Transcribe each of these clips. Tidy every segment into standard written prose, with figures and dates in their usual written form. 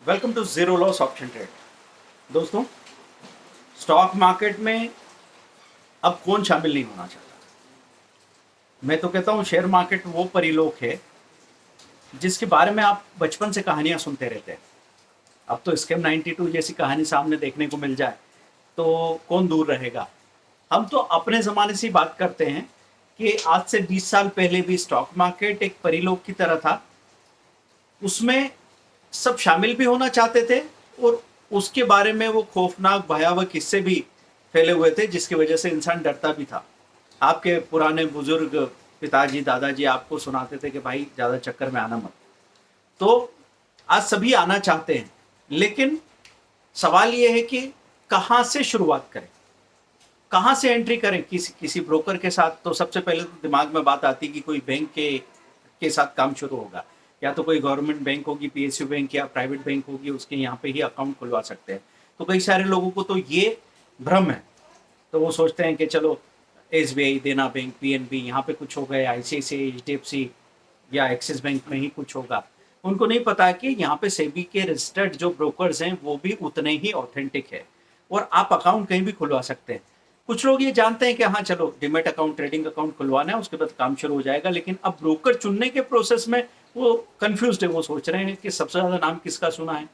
Welcome to zero loss option trade. दोस्तों, stock market में अब कौन शामिल नहीं होना चाहता। मैं तो कहता हूं शेयर मार्केट वो परिलोक है जिसके बारे में आप बचपन से कहानियां सुनते रहते हैं। अब तो स्कैम 92 जैसी कहानी सामने देखने को मिल जाए तो कौन दूर रहेगा। हम तो अपने ज़माने से ही बात करते हैं कि आज से 20 साल पहले भी स्टॉक मार्केट एक परिलोक की तरह था। उसमें सब शामिल भी होना चाहते थे और उसके बारे में वो खौफनाक भयावह किस्से भी फैले हुए थे जिसकी वजह से इंसान डरता भी था। आपके पुराने बुजुर्ग पिताजी दादाजी आपको सुनाते थे कि भाई ज़्यादा चक्कर में आना मत। तो आज सभी आना चाहते हैं, लेकिन सवाल ये है कि कहाँ से शुरुआत करें, कहाँ से एंट्री करें। किसी ब्रोकर के साथ तो सबसे पहले तो दिमाग में बात आती कि कोई बैंक के साथ काम शुरू होगा, या तो कोई गवर्नमेंट बैंक होगी, पीएसयू बैंक या प्राइवेट बैंक होगी, उसके यहाँ पे ही अकाउंट खुलवा सकते हैं। तो कई सारे लोगों को तो ये भ्रम है, तो वो सोचते हैं कि चलो एसबीआई, देना बैंक, पीएनबी, यहाँ पे कुछ हो गया, आईसीआईसीआई, एचडीएफसी या एक्सिस बैंक में ही कुछ होगा। उनको नहीं पता कि यहाँ पे सेबी के रजिस्टर्ड जो ब्रोकर्स हैं वो भी उतने ही ऑथेंटिक है और आप अकाउंट कहीं भी खुलवा सकते हैं। कुछ लोग ये जानते हैं कि हाँ चलो डिमेट अकाउंट, ट्रेडिंग अकाउंट खुलवाना है, उसके बाद काम शुरू हो जाएगा, लेकिन अब ब्रोकर चुनने के प्रोसेस में वो कंफ्यूज्ड है। वो सोच रहे हैं कि सबसे ज्यादा नाम किसका सुना है,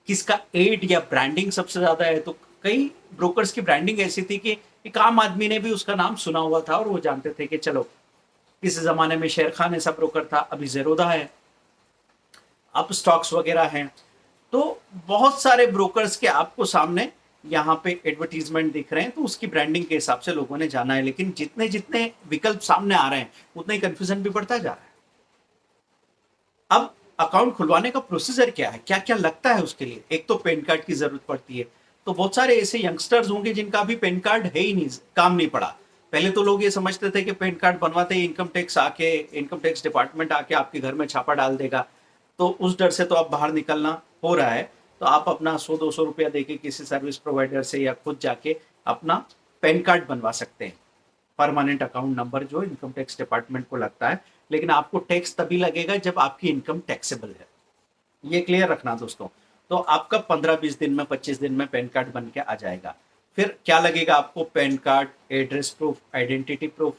किसका एड या ब्रांडिंग सबसे ज्यादा है। तो कई ब्रोकर्स की ब्रांडिंग ऐसी थी कि एक आम आदमी ने भी उसका नाम सुना हुआ था और वो जानते थे कि चलो किसी जमाने में शेर खान ऐसा ब्रोकर था, अभी जेरोदा है, अब स्टॉक्स वगैरह हैं। तो बहुत सारे ब्रोकर्स के आपको सामने यहाँ पे एडवर्टीजमेंट दिख रहे हैं, तो उसकी ब्रांडिंग के हिसाब से लोगों ने जाना है। लेकिन जितने जितने विकल्प सामने आ रहे हैं उतना ही कंफ्यूजन भी बढ़ता जा रहा है। अब अकाउंट खुलवाने का प्रोसीजर क्या है, क्या क्या लगता है उसके लिए। एक तो पैन कार्ड की जरूरत पड़ती है। तो बहुत सारे ऐसे यंगस्टर्स होंगे जिनका भी पैन कार्ड है ही नहीं, काम नहीं पड़ा। पहले तो लोग ये समझते थे कि पैन कार्ड बनवाते ही इनकम टैक्स डिपार्टमेंट आके आपके घर में छापा डाल देगा। तो उस डर से तो अब बाहर निकलना हो रहा है। तो आप अपना 100-200 रुपया देके किसी सर्विस प्रोवाइडर से या खुद जाके अपना पैन कार्ड बनवा सकते हैं, परमानेंट अकाउंट नंबर जो इनकम टैक्स डिपार्टमेंट को लगता है। लेकिन आपको टैक्स तभी लगेगा जब आपकी इनकम टैक्सेबल है, ये क्लियर रखना दोस्तों। तो आपका 15-20 दिन में, 25 दिन में पैन कार्ड बन के आ जाएगा। फिर क्या लगेगा आपको, pan card, address proof, identity proof,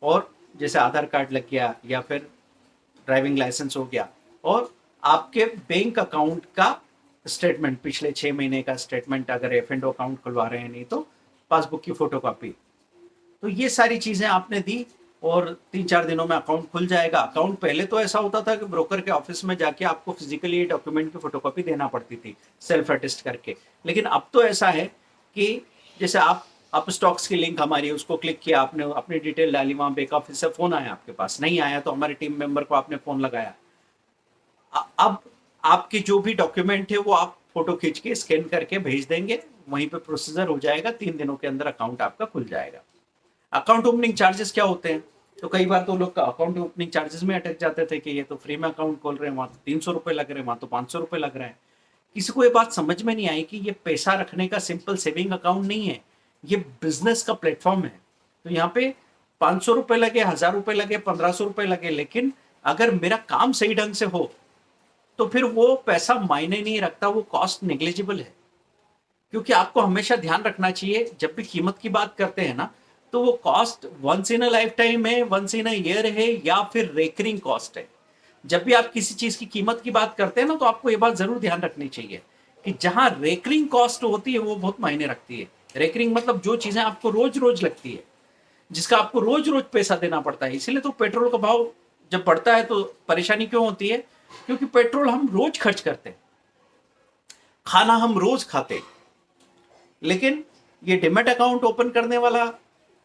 और जैसे आधार कार्ड लग गया या फिर ड्राइविंग लाइसेंस हो गया, और आपके बैंक अकाउंट का स्टेटमेंट, पिछले 6 महीने का स्टेटमेंट, अगर एफ एंड अकाउंट खुलवा रहे हैं, नहीं तो पासबुक की फोटोकॉपी। तो ये सारी चीजें आपने दी और 3-4 दिनों में अकाउंट खुल जाएगा। अकाउंट पहले तो ऐसा होता था कि ब्रोकर के ऑफिस में जाके आपको फिजिकली डॉक्यूमेंट की फोटोकॉपी देना पड़ती थी, सेल्फ अटेस्ट करके। लेकिन अब तो ऐसा है कि जैसे आप स्टॉक्स की लिंक हमारी है, उसको क्लिक किया, आपने अपनी डिटेल डाली, वहां बैक ऑफिस से फोन आया, आपके पास नहीं आया तो हमारे टीम मेंबर को आपने फोन लगाया। अब आपके जो भी डॉक्यूमेंट है वो आप फोटो खींच के स्कैन करके भेज देंगे, वहीं पे प्रोसीजर हो जाएगा, 3 दिनों के अंदर अकाउंट आपका खुल जाएगा। अकाउंट ओपनिंग चार्जेस क्या होते हैं, तो कई बार तो लोग अकाउंट ओपनिंग चार्जेस में अटक जाते थे कि ये तो फ्री में अकाउंट खोल रहे हैं, वहां तो 300 रुपए लग रहे हैं, वहां तो 500 रुपए लग रहे हैं। किसी को ये बात समझ में नहीं आई कि ये पैसा रखने का सिंपल सेविंग अकाउंट नहीं है, ये बिजनेस का प्लेटफॉर्म है। तो यहाँ पे 500 रुपए लगे, 1000 रुपए लगे, 1500 रुपए लगे, लेकिन अगर मेरा काम सही ढंग से हो तो फिर वो पैसा मायने नहीं रखता, वो कॉस्ट नेग्लिजिबल है। क्योंकि आपको हमेशा ध्यान रखना चाहिए जब भी कीमत की बात करते हैं ना, तो वो cost once in a life time है, वंस इन अ ईयर है, या फिर रेकरिंग कॉस्ट है। जब भी आप किसी चीज की कीमत की बात करते हैं ना, तो आपको ये बात जरूर ध्यान रखनी चाहिए कि जहां रेकरिंग कॉस्ट होती है वो बहुत मायने रखती है। रेकरिंग मतलब जो चीजें आपको रोज रोज लगती है, जिसका आपको रोज रोज पैसा देना पड़ता है। इसीलिए तो पेट्रोल का भाव जब बढ़ता है तो परेशानी क्यों होती है, क्योंकि पेट्रोल हम रोज खर्च करते हैं, खाना हम रोज खाते हैं। लेकिन ये डिमेट अकाउंट ओपन करने वाला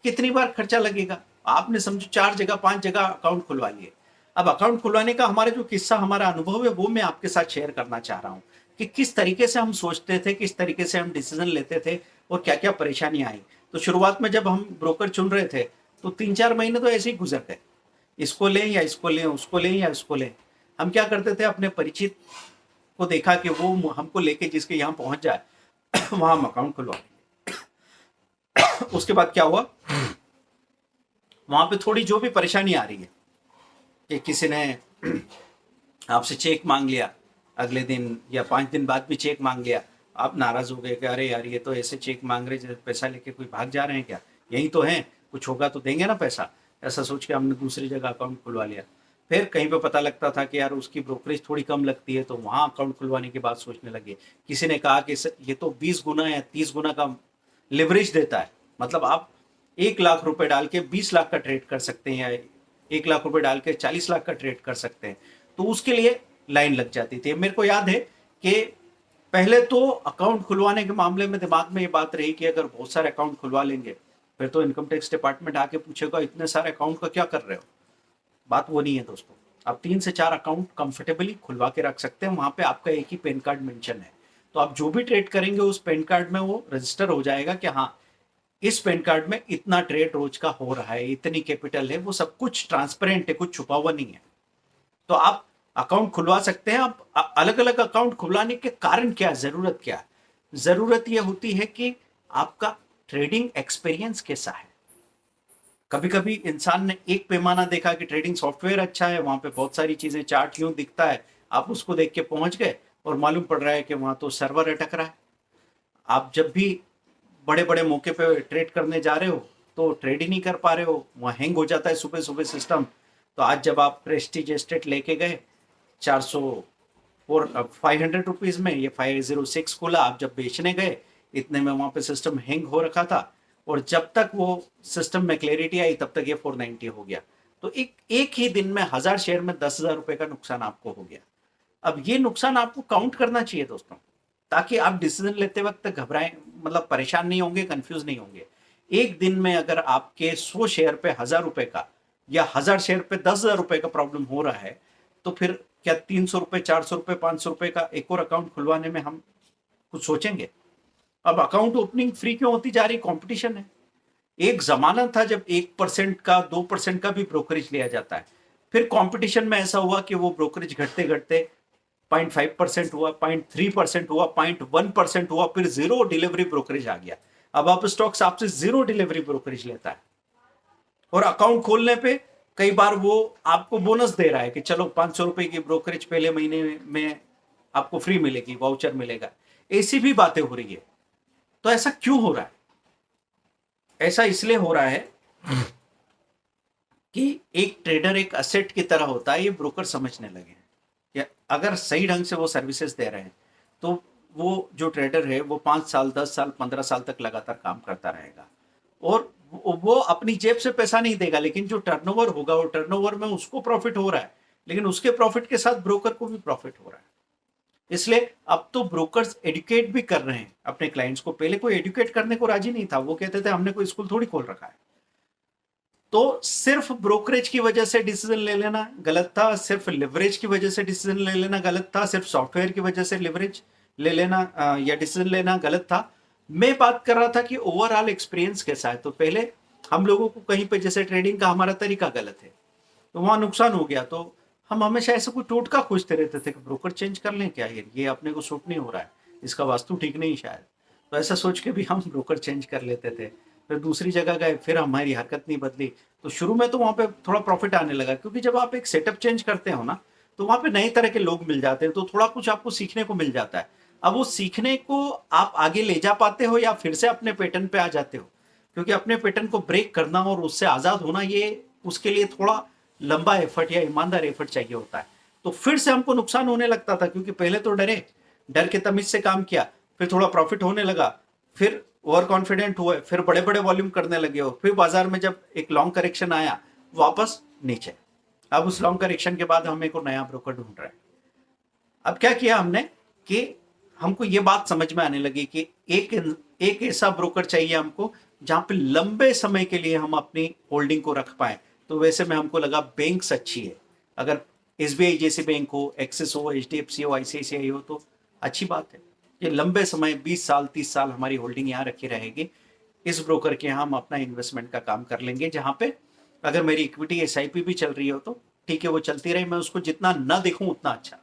कितनी बार खर्चा लगेगा। आपने समझो 4 जगह 5 जगह अकाउंट खुलवा लिए। अब अकाउंट खुलवाने का हमारा जो किस्सा, हमारा अनुभव है, वो मैं आपके साथ शेयर करना चाह रहा हूं कि किस तरीके से हम सोचते थे, किस तरीके से हम डिसीजन लेते थे और क्या क्या परेशानी आई। तो शुरुआत में जब हम ब्रोकर चुन रहे थे तो 3-4 महीने तो ऐसे ही गुजर गए, इसको लें या इसको लें, उसको लें या इसको लें। हम क्या करते थे, अपने परिचित को देखा कि वो हमको लेके जिसके यहाँ पहुंच जाए वहां हम अकाउंट खुलवा लेंगे। उसके बाद क्या हुआ, वहां पे थोड़ी जो भी परेशानी आ रही है कि किसी ने आपसे चेक मांग लिया, अगले दिन या 5 दिन बाद भी चेक मांग लिया, आप नाराज हो गए कि अरे यार ये तो ऐसे चेक मांग रहे जैसे पैसा लेके कोई भाग जा रहे हैं क्या, यही तो हैं, कुछ होगा तो देंगे ना पैसा, ऐसा सोच के हमने दूसरी जगह अकाउंट खुलवा लिया। फिर कहीं पे पता लगता था कि यार उसकी ब्रोकरेज थोड़ी कम लगती है, तो वहाँ अकाउंट खुलवाने की बात सोचने लगे। किसी ने कहा कि ये तो 20 गुना या 30 गुना का लिवरेज देता है, मतलब आप 1 लाख रुपए डाल के 20 लाख का ट्रेड कर सकते हैं, या 1 लाख रुपए डाल के 40 लाख का ट्रेड कर सकते हैं। तो उसके लिए लाइन लग जाती थी। मेरे को याद है कि पहले तो अकाउंट खुलवाने के मामले में दिमाग में ये बात रही कि अगर बहुत सारे अकाउंट खुलवा लेंगे फिर तो इनकम टैक्स डिपार्टमेंट आके पूछेगा इतने सारे अकाउंट का क्या कर रहे हो। बात वो नहीं है दोस्तों, आप 3 से 4 अकाउंट कंफर्टेबली खुलवा के रख सकते हैं, वहां पे आपका एक ही पैन कार्ड मेंशन है, तो आप जो भी ट्रेड करेंगे उस पैन कार्ड में वो रजिस्टर हो जाएगा कि हाँ इस पैन कार्ड में इतना ट्रेड रोज का हो रहा है, इतनी कैपिटल है, वो सब कुछ ट्रांसपेरेंट है, कुछ छुपा हुआ नहीं है। तो आप अकाउंट खुलवा सकते हैं। आप अलग अलग अकाउंट खुलवाने के कारण क्या, जरूरत क्या, जरूरत यह होती है कि आपका ट्रेडिंग एक्सपीरियंस कैसा है। कभी कभी इंसान ने एक पैमाना देखा कि ट्रेडिंग सॉफ्टवेयर अच्छा है, वहां पे बहुत सारी चीजें चार्ट यूं दिखता है, आप उसको देख के पहुंच गए और मालूम पड़ रहा है कि वहां तो सर्वर अटक रहा है। आप जब भी बड़े बड़े मौके पे ट्रेड करने जा रहे हो तो ट्रेड ही नहीं कर पा रहे हो, वहाँ हैंग हो जाता है सुबह सुबह सिस्टम। तो आज जब आप प्रेस्टीज एस्टेट लेके गए 400 और 500 रुपीज में, ये 506 खुला, आप जब बेचने गए इतने में वहां पे सिस्टम हैंग हो रखा था, और जब तक वो सिस्टम में क्लैरिटी आई तब तक ये 490 हो गया। तो एक ही दिन में 1000 शेयर में 10,000 रुपए का नुकसान आपको हो गया। अब ये नुकसान आपको काउंट करना चाहिए दोस्तों, ताकि आप डिसीजन लेते वक्त घबराएं, मतलब परेशान नहीं होंगे, कंफ्यूज नहीं होंगे। एक दिन में अगर आपके 100 शेयर पे 1000 रुपए का या 1000 शेयर पे 10,000 रुपए का प्रॉब्लम हो रहा है, तो फिर क्या 300 रुपए, 400 रुपए, 500 रुपए का एक और अकाउंट खुलवाने में हम कुछ सोचेंगे। अब अकाउंट ओपनिंग फ्री क्यों होती जा रही, कंपटीशन है। एक जमाना था जब 1% का 2% का भी ब्रोकरेज लिया जाता है, फिर कंपटीशन में ऐसा हुआ कि वो ब्रोकरेज घटते घटते 0.5% हुआ, 0.3% हुआ, 0.1% हुआ, फिर जीरो डिलीवरी ब्रोकरेज आ गया। अब आप स्टॉक्स आपसे जीरो डिलीवरी ब्रोकरेज लेता है, और अकाउंट खोलने पे कई बार वो आपको बोनस दे रहा है कि चलो 500 रुपए की ब्रोकरेज पहले महीने में आपको फ्री मिलेगी, वाउचर मिलेगा। ऐसी भी बातें हो रही है। तो ऐसा क्यों हो रहा है? ऐसा इसलिए हो रहा है कि एक ट्रेडर एक असेट की तरह होता है, ये ब्रोकर समझने लगे हैं कि अगर सही ढंग से वो सर्विसेज दे रहे हैं तो वो जो ट्रेडर है वो 5 साल, 10 साल, 15 साल तक लगातार काम करता रहेगा, और वो अपनी जेब से पैसा नहीं देगा, लेकिन जो टर्नओवर होगा वो टर्नओवर में उसको प्रॉफिट हो रहा है, लेकिन उसके प्रॉफिट के साथ ब्रोकर को भी प्रॉफिट हो रहा है। इसलिए अब तो ब्रोकर्स एडुकेट भी कर रहे हैं अपने क्लाइंट्स को। पहले कोई एडुकेट करने को राजी नहीं था, वो कहते थे हमने कोई स्कूल थोड़ी खोल रखा है। तो सिर्फ ब्रोकरेज की वजह से डिसीजन ले लेना गलत था, सिर्फ लिवरेज की वजह से डिसीजन ले लेना गलत था, सिर्फ सॉफ्टवेयर की वजह से लिवरेज ले लेना या डिसीजन लेना गलत था। मैं बात कर रहा था कि ओवरऑल एक्सपीरियंस कैसा है। तो पहले हम लोगों को कहीं पे जैसे ट्रेडिंग का हमारा तरीका गलत है तो वहां नुकसान हो गया, तो हम हमेशा ऐसा कोई टोटका खोजते रहते थे कि ब्रोकर चेंज कर लें क्या, ये अपने को सूट नहीं हो रहा है, इसका वास्तु ठीक नहीं शायद, तो ऐसा सोच के भी हम ब्रोकर चेंज कर लेते थे। फिर दूसरी जगह गए, फिर हमारी हरकत नहीं बदली, तो शुरू में तो वहां पे थोड़ा प्रॉफिट आने लगा, क्योंकि जब आप एक सेटअप चेंज करते हो ना तो वहां पे नए तरह के लोग मिल जाते हैं, तो थोड़ा कुछ आपको सीखने को मिल जाता है। अब वो सीखने को आप आगे ले जा पाते हो या फिर से अपने पैटर्न पे आ जाते हो, क्योंकि अपने पैटर्न को ब्रेक करना और उससे आजाद होना, ये उसके लिए थोड़ा लंबा एफर्ट या ईमानदार एफर्ट चाहिए होता है। तो फिर से हमको नुकसान होने लगता था, क्योंकि पहले तो डर के तमीज से काम किया, फिर थोड़ा प्रॉफिट होने लगा, फिर ओवर कॉन्फिडेंट हुए, फिर बड़े बड़े वॉल्यूम करने लगे हो, फिर बाजार में जब एक लॉन्ग करेक्शन आया वापस नीचे। अब उस लॉन्ग करेक्शन के बाद हमें को नया ब्रोकर ढूंढ रहा है। अब क्या किया हमने कि हमको ये बात समझ में आने लगी कि एक ऐसा ब्रोकर चाहिए हमको जहां पे लंबे समय के लिए हम अपनी होल्डिंग को रख पाए। तो वैसे में हमको लगा बैंक्स अच्छी है, अगर एसबीआई जैसी बैंक हो, एक्सिस हो, एचडीएफसी हो, आईसीआईसीआई हो तो अच्छी बात है। ये लंबे समय 20 साल 30 साल हमारी होल्डिंग यहाँ रखी रहेगी, इस ब्रोकर के यहाँ हम अपना इन्वेस्टमेंट का काम कर लेंगे, जहां पे अगर मेरी इक्विटी एसआईपी भी चल रही हो तो ठीक है, वो चलती रहे, मैं उसको जितना ना देखूं उतना अच्छा।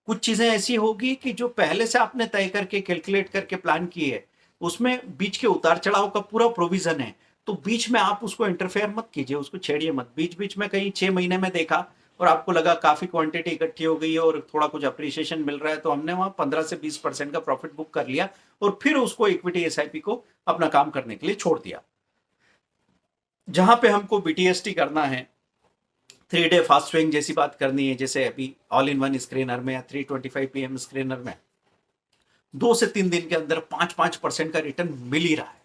कुछ चीजें ऐसी होगी कि जो पहले से आपने तय करके कैलकुलेट करके प्लान की है, उसमें बीच के उतार चढ़ाव का पूरा प्रोविजन है, तो बीच में आप उसको इंटरफेयर मत कीजिए, उसको छेड़िए मत। बीच बीच में कहीं 6 महीने में देखा और आपको लगा काफी क्वांटिटी इकट्ठी हो गई है और थोड़ा कुछ अप्रिसिएशन मिल रहा है, तो हमने वहां 15 से 20% का प्रॉफिट बुक कर लिया और फिर उसको इक्विटी एसआईपी को अपना काम करने के लिए छोड़ दिया। जहां पे हमको बीटीएसटी करना है, 3 डे फास्ट स्विंग जैसी बात करनी है, जैसे अभी ऑल इन वन स्क्रीनर में या 325 पीएम स्क्रीनर में 2 से 3 दिन के अंदर 5-5% का रिटर्न मिल ही रहा है।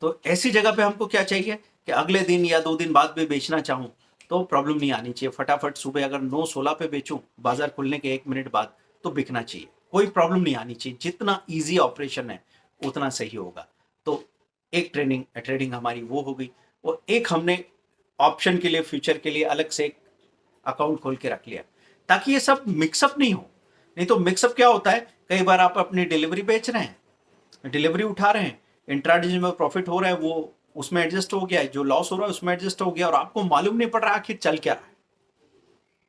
तो ऐसी जगह पे हमको क्या चाहिए कि अगले दिन या 2 दिन बाद भी बेचना चाहूं तो प्रॉब्लम नहीं आनी चाहिए। फटाफट सुबह अगर 9:16 पे बेचूं बाजार खुलने के 1 मिनट बाद तो बिकना चाहिए, कोई प्रॉब्लम नहीं आनी चाहिए। जितना इजी ऑपरेशन है उतना सही होगा। तो एक ट्रेडिंग हमारी वो हो गई, और एक हमने ऑप्शन के लिए, फ्यूचर के लिए अलग से एक अकाउंट खोल के रख लिया, ताकि ये सब मिक्सअप नहीं हो। नहीं तो मिक्सअप क्या होता है, कई बार आप अपनी डिलीवरी बेच रहे हैं, डिलीवरी उठा रहे हैं, इंट्राडे में प्रॉफिट हो रहा है वो उसमें एडजस्ट हो गया है, जो लॉस हो रहा है उसमें एडजस्ट हो गया, और आपको मालूम नहीं पड़ रहा आखिर चल क्या रहा है।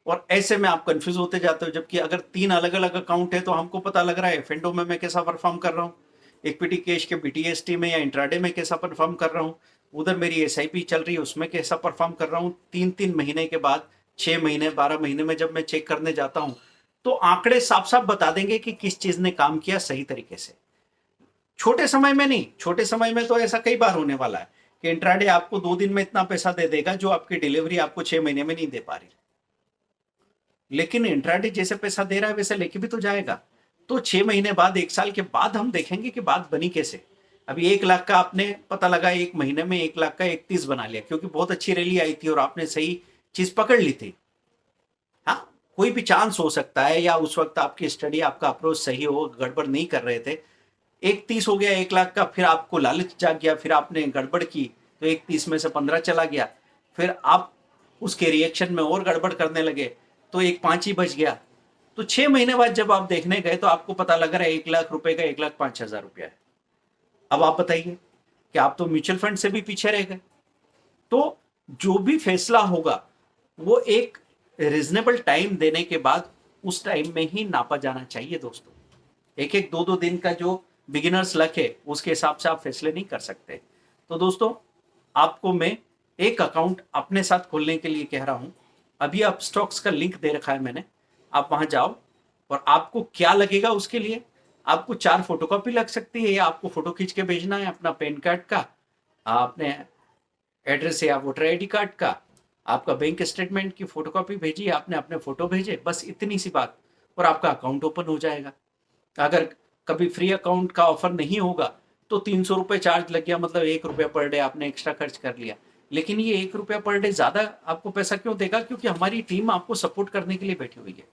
और ऐसे में आप कंफ्यूज होते जाते हो। जबकि अगर 3 अलग अलग अकाउंट है तो हमको पता लग रहा है फेंडो में मैं कैसा परफॉर्म कर रहा हूँ, इक्विटी कैश के बीटीएसटी में या इंट्राडे में कैसा परफॉर्म कर रहा हूँ, उधर मेरी एसआईपी चल रही है उसमें कैसा परफॉर्म कर रहा हूँ। 3-3 महीने के बाद, 6 महीने 12 महीने में जब मैं चेक करने जाता हूँ तो आंकड़े साफ साफ बता देंगे कि किस चीज ने काम किया सही तरीके से। छोटे समय में नहीं, छोटे समय में तो ऐसा कई बार होने वाला है कि इंट्राडे आपको 2 दिन में इतना पैसा दे देगा जो आपकी डिलीवरी आपको 6 महीने में नहीं दे पा रही, लेकिन इंट्राडे जैसे पैसा दे रहा है वैसे लेके भी तो जाएगा। तो 6 महीने बाद, 1 साल के बाद हम देखेंगे कि बात बनी कैसे। अभी 1 लाख का आपने पता लगा 1 महीने में 1 लाख का 31 बना लिया, क्योंकि बहुत अच्छी रैली आई थी और आपने सही चीज पकड़ ली थी। हाँ, कोई भी चांस हो सकता है, या उस वक्त आपकी स्टडी, आपका अप्रोच सही हो, गड़बड़ नहीं कर रहे थे। 1.30 हो गया 1 लाख का, फिर आपको लालच जाग गया, फिर आपने गड़बड़ की तो 1.30 में से 15 चला गया, फिर आप उसके रिएक्शन में और गड़बड़ करने लगे तो 1.5 ही बच गया। तो 6 महीने बाद जब आप देखने गए तो आपको पता लग रहा है 1 लाख रुपए का 1,05,000 रुपया है। अब आप बताइए कि आप तो म्यूचुअल फंड से भी पीछे रह गए। तो जो भी फैसला होगा वो एक रीजनेबल टाइम देने के बाद उस टाइम में ही नापा जाना चाहिए दोस्तों। एक एक 2-2 दिन का जो बिगिनर्स लक है उसके हिसाब से आप फैसले नहीं कर सकते। तो दोस्तों, आपको मैं एक अकाउंट अपने साथ खोलने के लिए कह रहा हूं। अभी आप स्टॉक्स का लिंक दे रखा है मैंने, आप वहां जाओ, और आपको क्या लगेगा उसके लिए, आपको 4 फोटोकॉपी लग सकती है, या आपको फोटो खींच के भेजना है अपना पैन कार्ड का, आपने एड्रेस या वोटर आईडी कार्ड का, आपका बैंक स्टेटमेंट की फोटोकॉपी भेजी, आपने अपने फोटो भेजे, बस इतनी सी बात, और आपका अकाउंट ओपन हो जाएगा। अगर कभी फ्री अकाउंट का ऑफर नहीं होगा तो 300 रुपये चार्ज लग गया, मतलब 1 रुपया पर डे आपने एक्स्ट्रा खर्च कर लिया। लेकिन ये 1 रुपया पर डे ज्यादा आपको पैसा क्यों देगा, क्योंकि हमारी टीम आपको सपोर्ट करने के लिए बैठी हुई है।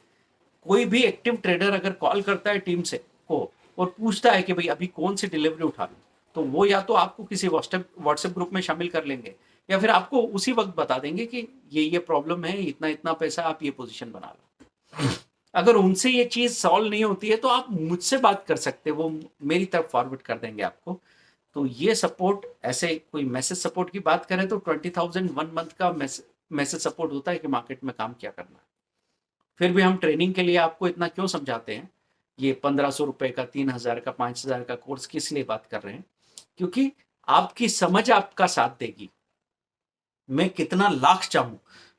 कोई भी एक्टिव ट्रेडर अगर कॉल करता है टीम से को और पूछता है कि भाई अभी कौन सी डिलीवरी उठा लूं, तो वो या तो आपको किसी व्हाट्सएप ग्रुप में शामिल कर लेंगे, या फिर आपको उसी वक्त बता देंगे कि ये प्रॉब्लम है, इतना इतना पैसा, आप ये पोजीशन बना लो। अगर उनसे ये चीज सॉल्व नहीं होती है तो आप मुझसे बात कर सकते हैं, वो मेरी तरफ फॉरवर्ड कर देंगे आपको। तो ये सपोर्ट, ऐसे कोई मैसेज सपोर्ट की बात करें तो 20,000 1 मंथ का मैसेज सपोर्ट होता है कि मार्केट में काम क्या करना है। फिर भी हम ट्रेनिंग के लिए आपको इतना क्यों समझाते हैं, ये 1500 रुपए का, 3000 का, 5000 का कोर्स किस लिए बात कर रहे हैं, क्योंकि आपकी समझ आपका साथ देगी। मैं कितना लाख चाहूं,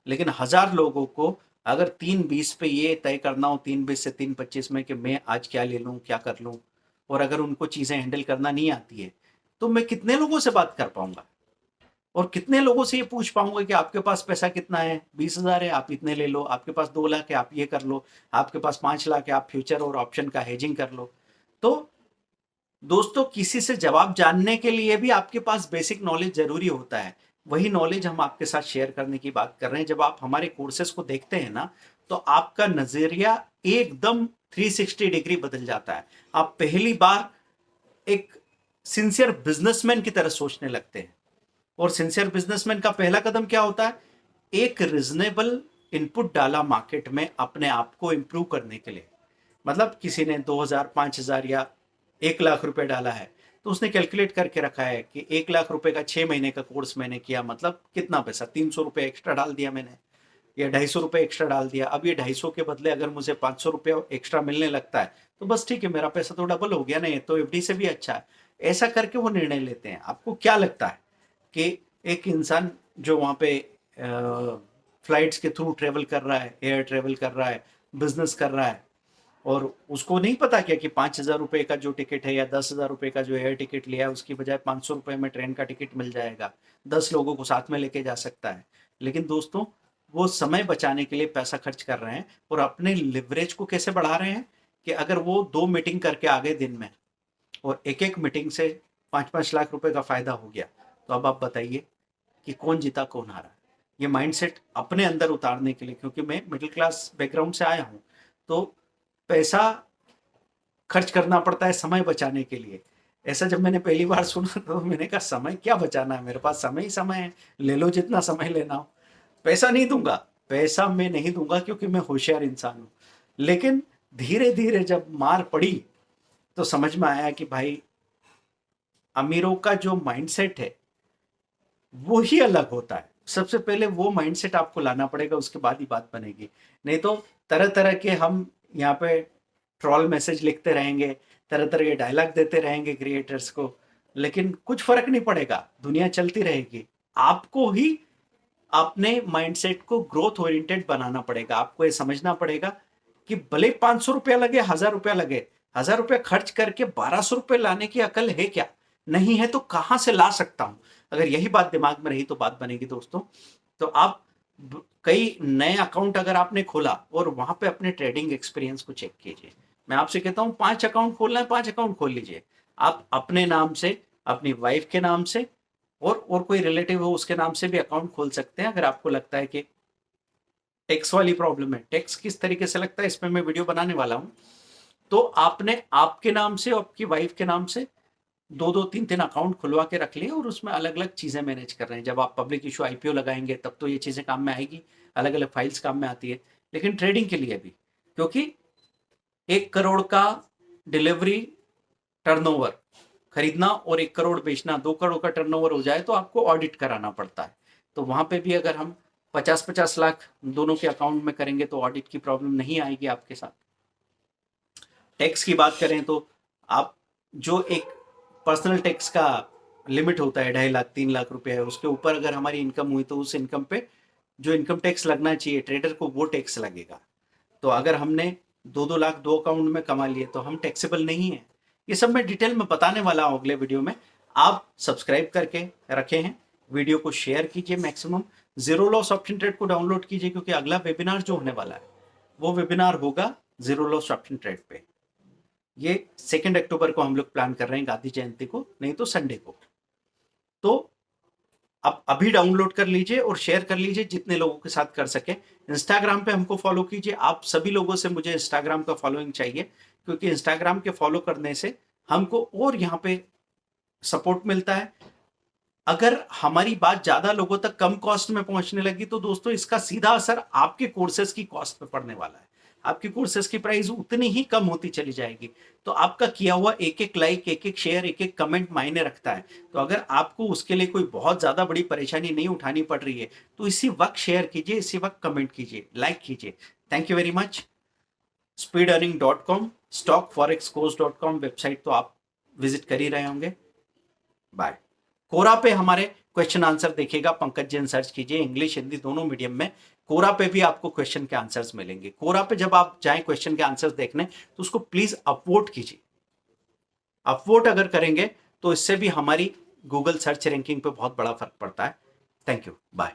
लेकिन 1000 लोगों को अगर 3:20 पे ये तय करना हो, 3:20 से 3:25 में, कि मैं आज क्या ले लूं, क्या कर लूं, और अगर उनको चीजें हैंडल करना नहीं आती है तो मैं कितने लोगों से बात कर पाऊंगा, और कितने लोगों से ये पूछ पाऊंगा कि आपके पास पैसा कितना है, 20,000 है आप इतने ले लो, आपके पास 2 लाख है आप ये कर लो, आपके पास 5 लाख है आप फ्यूचर और ऑप्शन का हेजिंग कर लो। तो दोस्तों, किसी से जवाब जानने के लिए भी आपके पास बेसिक नॉलेज जरूरी होता है। वही नॉलेज हम आपके साथ शेयर करने की बात कर रहे हैं। जब आप हमारे कोर्सेस को देखते हैं ना, तो आपका नजरिया एकदम 360 डिग्री बदल जाता है। आप पहली बार एक सिंसियर बिजनेसमैन की तरह सोचने लगते हैं। और सिंसियर बिजनेसमैन का पहला कदम क्या होता है, एक रिजनेबल इनपुट डाला मार्केट में अपने आप को इंप्रूव करने के लिए। मतलब किसी ने 2,000, 5,000 या 1 लाख रुपए डाला है, तो उसने कैलकुलेट करके रखा है कि 1 लाख रुपए का 6 महीने का कोर्स मैंने किया, मतलब कितना पैसा, 300 रुपये एक्स्ट्रा डाल दिया मैंने, या 250 रुपये एक्स्ट्रा डाल दिया। अब ये 250 के बदले अगर मुझे 500 रुपये एक्स्ट्रा मिलने लगता है तो बस ठीक है, मेरा पैसा तो डबल हो गया ना, ये तो एफडी से भी अच्छा है। ऐसा करके वो निर्णय लेते हैं। आपको क्या लगता है कि एक इंसान जो वहां पे फ्लाइट्स के थ्रू ट्रेवल कर रहा है, एयर ट्रेवल कर रहा है, बिजनेस कर रहा है, और उसको नहीं पता क्या कि 5,000 रुपये का जो टिकट है या 10,000 रुपये का जो एयर टिकट लिया है उसकी बजाय 500 रुपये में ट्रेन का टिकट मिल जाएगा, 10 लोगों को साथ में लेके जा सकता है। लेकिन दोस्तों, वो समय बचाने के लिए पैसा खर्च कर रहे हैं और अपने लिवरेज को कैसे बढ़ा रहे हैं कि अगर वो 2 मीटिंग करके आ गए दिन में और एक एक मीटिंग से 5-5 लाख रुपए का फायदा हो गया, तो अब आप बताइए कि कौन जीता कौन हारा। ये माइंडसेट अपने अंदर उतारने के लिए, क्योंकि मैं मिडिल क्लास बैकग्राउंड से आया हूं, तो पैसा खर्च करना पड़ता है समय बचाने के लिए। ऐसा जब मैंने पहली बार सुना तो मैंने कहा समय क्या बचाना है, मेरे पास समय ही समय है, ले लो जितना समय लेना हो। पैसा नहीं दूंगा, पैसा मैं नहीं दूंगा क्योंकि मैं होशियार इंसान हूं। लेकिन धीरे धीरे जब मार पड़ी तो समझ में आया कि भाई, अमीरों का जो माइंडसेट है वो ही अलग होता है। सबसे पहले वो माइंडसेट आपको लाना पड़ेगा, उसके बाद ही बात बनेगी। नहीं तो तरह तरह के हम यहाँ पे ट्रोल मैसेज लिखते रहेंगे, तरह तरह के डायलॉग देते रहेंगे क्रिएटर्स को, लेकिन कुछ फर्क नहीं पड़ेगा, दुनिया चलती रहेगी। आपको ही अपने माइंडसेट को ग्रोथ ओरिएंटेड बनाना पड़ेगा। आपको ये समझना पड़ेगा कि भले 500 रुपया लगे, 1,000 रुपया लगे, 1,000 रुपया खर्च करके 1,200 रुपये लाने की अकल है क्या? नहीं है तो कहां से ला सकता हूं? अगर यही बात दिमाग में रही तो बात बनेगी दोस्तों। तो आप कई नए अकाउंट अगर आपने खोला और वहां पे अपने ट्रेडिंग एक्सपीरियंस को चेक कीजिए। मैं आपसे कहता हूं 5 अकाउंट खोलना है, 5 अकाउंट खोल लीजिए। आप अपने नाम से, अपनी वाइफ के नाम से और कोई रिलेटिव हो उसके नाम से भी अकाउंट खोल सकते हैं। अगर आपको लगता है कि टैक्स वाली प्रॉब्लम है, टैक्स किस तरीके से लगता है इसमें मैं वीडियो बनाने वाला हूं, तो आपने आपके नाम से और आपकी वाइफ के नाम से 2-2, 3-3 अकाउंट खुलवा के रख लिए और उसमें अलग अलग चीजें मैनेज कर रहे हैं। जब आप पब्लिक इशू आईपीओ लगाएंगे तब तो ये चीजें काम में आएगी, अलग अलग फाइल्स काम में आती है। लेकिन ट्रेडिंग के लिए भी, क्योंकि 1 करोड़ का डिलीवरी टर्नओवर खरीदना और 1 करोड़ बेचना, 2 करोड़ का टर्नओवर हो जाए तो आपको ऑडिट कराना पड़ता है। तो वहां पे भी अगर हम 50-50 लाख दोनों के अकाउंट में करेंगे तो ऑडिट की प्रॉब्लम नहीं आएगी आपके साथ। टैक्स की बात करें तो आप जो एक पर्सनल टैक्स का लिमिट होता है 2.5 लाख 3 लाख रुपए है, उसके ऊपर अगर हमारी इनकम हुई तो उस इनकम पे जो इनकम टैक्स लगना चाहिए ट्रेडर को वो टैक्स लगेगा। तो अगर हमने 2-2 लाख 2 अकाउंट में कमा लिए तो हम टैक्सेबल नहीं है। ये सब मैं डिटेल में बताने वाला हूं अगले वीडियो में। आप सब्सक्राइब करके रखे हैं, वीडियो को शेयर कीजिए maximum, zero loss option trade को डाउनलोड कीजिए, क्योंकि अगला वेबिनार जो होने वाला है वो वेबिनार होगा जीरो लॉस ऑप्शन ट्रेड पे। ये 2 अक्टूबर को हम लोग प्लान कर रहे हैं, गांधी जयंती को, नहीं तो संडे को। तो आप अभी डाउनलोड कर लीजिए और शेयर कर लीजिए जितने लोगों के साथ कर सके। इंस्टाग्राम पे हमको फॉलो कीजिए। आप सभी लोगों से मुझे इंस्टाग्राम का फॉलोइंग चाहिए, क्योंकि इंस्टाग्राम के फॉलो करने से हमको और यहाँ पे सपोर्ट मिलता है। अगर हमारी बात ज्यादा लोगों तक कम कॉस्ट में पहुंचने लगी तो दोस्तों इसका सीधा असर आपके कोर्सेज की कॉस्ट पे पड़ने वाला है। आपकी कोर्सेज की प्राइस उतनी ही कम होती चली जाएगी। तो आपका किया हुआ एक एक लाइक, एक एक शेयर, एक एक कमेंट मायने रखता है। तो अगर आपको उसके लिए कोई बहुत ज्यादा बड़ी परेशानी नहीं उठानी पड़ रही है तो इसी वक्त शेयर कीजिए, इसी वक्त कमेंट कीजिए, लाइक कीजिए। Thank you very much. speedearning.com, stockforexcourse.com website तो आप विजिट कर ही रहे होंगे। बाय। कोरा पे हमारे क्वेश्चन आंसर देखिएगा, पंकज जैन सर्च कीजिए, इंग्लिश हिंदी दोनों मीडियम में। कोरा पे भी आपको क्वेश्चन के आंसर्स मिलेंगे। कोरा पे जब आप जाएं क्वेश्चन के आंसर्स देखने तो उसको प्लीज अपवोट कीजिए। अपवोट अगर करेंगे तो इससे भी हमारी गूगल सर्च रैंकिंग पे बहुत बड़ा फर्क पड़ता है। Thank you, bye.